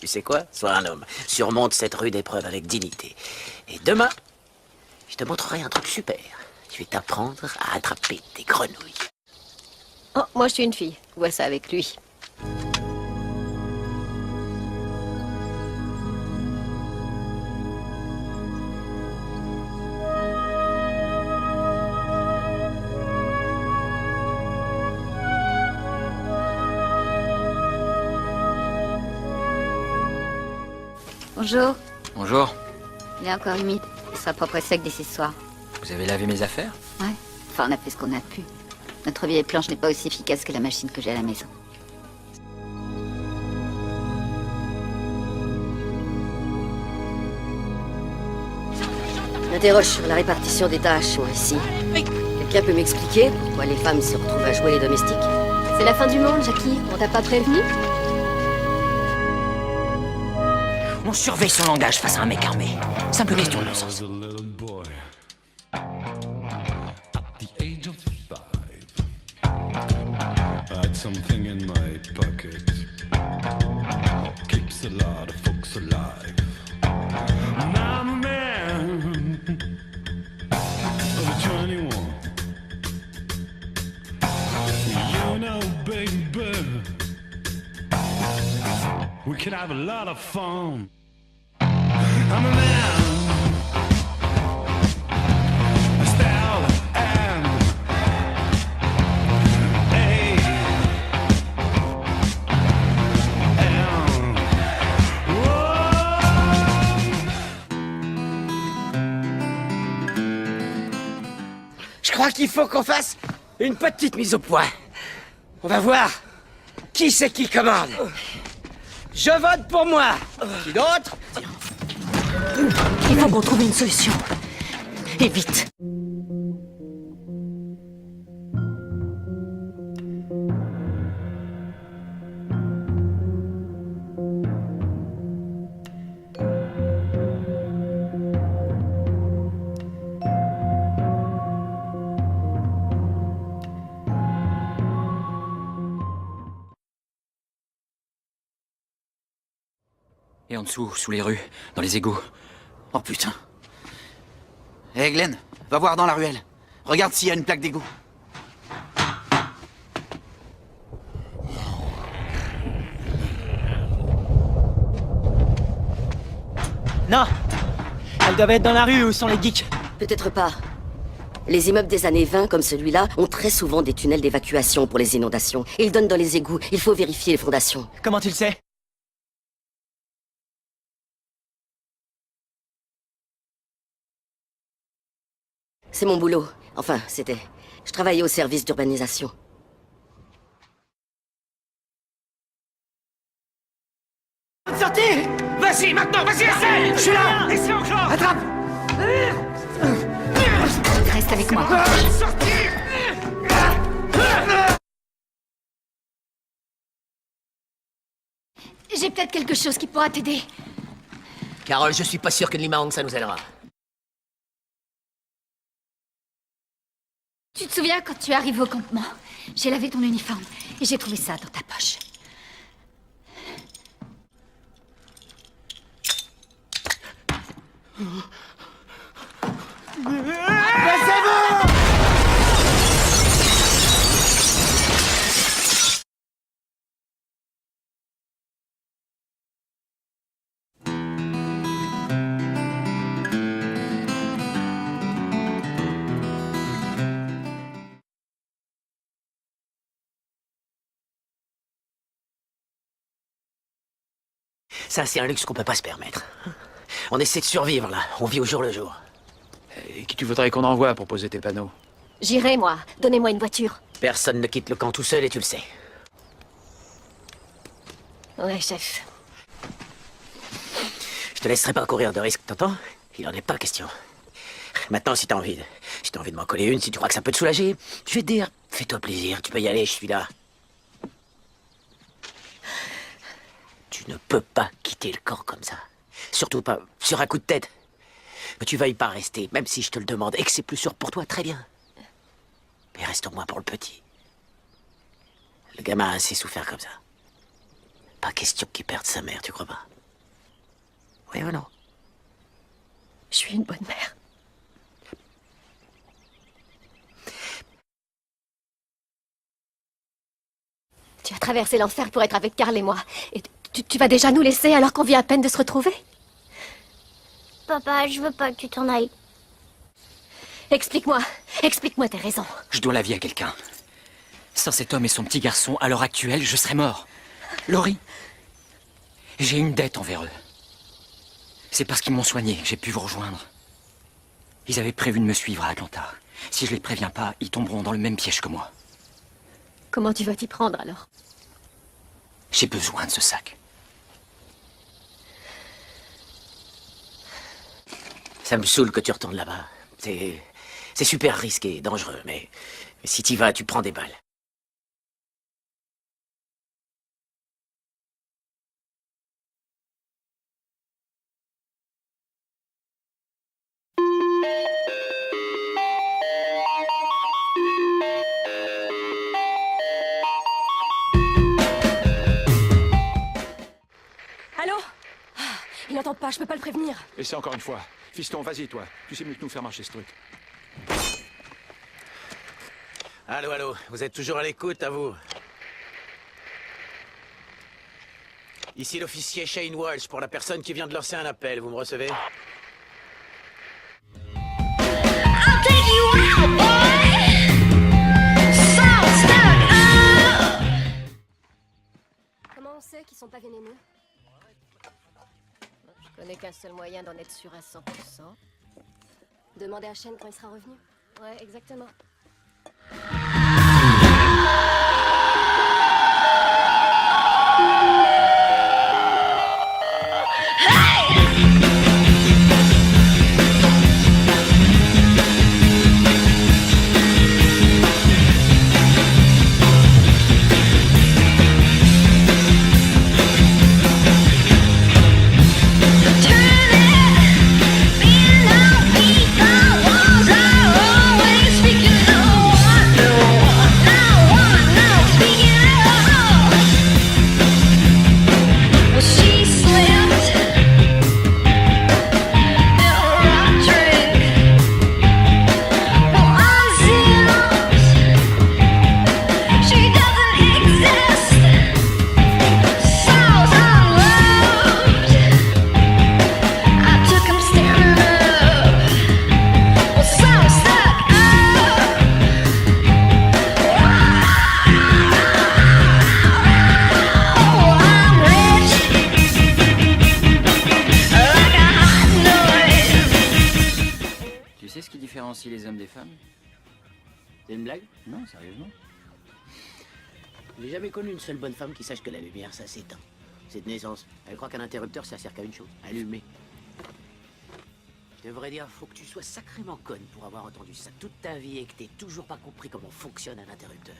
Tu sais quoi? Sois un homme. Surmonte cette rude épreuve avec dignité. Et demain, je te montrerai un truc super. Je vais t'apprendre à attraper des grenouilles. Oh, moi je suis une fille. Vois ça avec lui. Bonjour. Bonjour. Il est encore humide. Il sera propre et sec d'ici ce soir. Vous avez lavé mes affaires? Ouais. Enfin, on a fait ce qu'on a pu. Notre vieille planche n'est pas aussi efficace que la machine que j'ai à la maison. Je m'interroge sur la répartition des tâches, moi, ici. Quelqu'un peut m'expliquer pourquoi les femmes se retrouvent à jouer les domestiques? C'est la fin du monde, Jackie. On t'a pas prévenu? On surveille son langage face à un mec armé. Simple question de bon sens. Something in my pocket keeps a lot of folks alive. And I'm a man of 21. You know, baby, we could have a lot of fun. I'm a man. Je crois qu'il faut qu'on fasse une petite mise au point. On va voir qui c'est qui commande. Je vote pour moi. Qui d'autre? Il faut qu'on trouve une solution. Et vite. Et en dessous, sous les rues, dans les égouts. Oh putain. Hé Glenn, va voir dans la ruelle. Regarde s'il y a une plaque d'égout. Non. Elles doivent être dans la rue où sont les geeks. Peut-être pas. Les immeubles des années 20, comme celui-là, ont très souvent des tunnels d'évacuation pour les inondations. Ils donnent dans les égouts. Il faut vérifier les fondations. Comment tu le sais? C'est mon boulot. Enfin, c'était. Je travaillais au service d'urbanisation. Sortez! Vas-y, maintenant, vas-y, essaie! Je suis là! Essaie encore! Attrape! Reste avec moi. J'ai peut-être quelque chose qui pourra t'aider. Carole, je suis pas sûr que Limang, ça nous aidera. Tu te souviens quand tu arrives au campement? J'ai lavé ton uniforme et j'ai trouvé ça dans ta poche. Ça, c'est un luxe qu'on peut pas se permettre. On essaie de survivre, là. On vit au jour le jour. Et qui tu voudrais qu'on envoie pour poser tes panneaux? J'irai, moi. Donnez-moi une voiture. Personne ne quitte le camp tout seul et tu le sais. Ouais, chef. Je te laisserai pas courir de risque, t'entends? Il en est pas question. Maintenant, si t'as envie de m'en coller une, si tu crois que ça peut te soulager, je vais te dire, fais-toi plaisir, tu peux y aller, je suis là. Tu ne peux pas quitter le camp comme ça. Surtout pas sur un coup de tête. Que tu veuilles pas rester, même si je te le demande, et que c'est plus sûr pour toi, très bien. Mais reste au moins pour le petit. Le gamin a assez souffert comme ça. Pas question qu'il perde sa mère, tu crois pas? Oui ou non? Je suis une bonne mère. Tu as traversé l'enfer pour être avec Karl et moi. Et tu vas déjà nous laisser alors qu'on vient à peine de se retrouver? Papa, je veux pas que tu t'en ailles. Explique-moi tes raisons. Je dois la vie à quelqu'un. Sans cet homme et son petit garçon, à l'heure actuelle, je serais mort. Laurie, j'ai une dette envers eux. C'est parce qu'ils m'ont soigné que j'ai pu vous rejoindre. Ils avaient prévu de me suivre à Atlanta. Si je les préviens pas, ils tomberont dans le même piège que moi. Comment tu vas t'y prendre alors? J'ai besoin de ce sac. Ça me saoule que tu retournes là-bas. C'est super risqué, dangereux, mais si t'y vas, tu prends des balles. Allô? Il n'entend pas, je peux pas le prévenir. Et c'est encore une fois. Fiston, vas-y, toi. Tu sais mieux que nous faire marcher ce truc. Allô, allô, vous êtes toujours à l'écoute, à vous? Ici l'officier Shane Walsh pour la personne qui vient de lancer un appel, vous me recevez? Comment on sait qu'ils sont pas vénéneux? Je connais qu'un seul moyen d'en être sûr à 100%. Demander à Shane quand il sera revenu. Ouais, exactement. Tu sais ce qui différencie les hommes des femmes? C'est une blague? Non, sérieusement. J'ai jamais connu une seule bonne femme qui sache que la lumière, ça s'éteint. C'est de naissance. Elle croit qu'un interrupteur, ça sert qu'à une chose, allumer. Je devrais dire, faut que tu sois sacrément conne pour avoir entendu ça toute ta vie et que t'aies toujours pas compris comment fonctionne un interrupteur.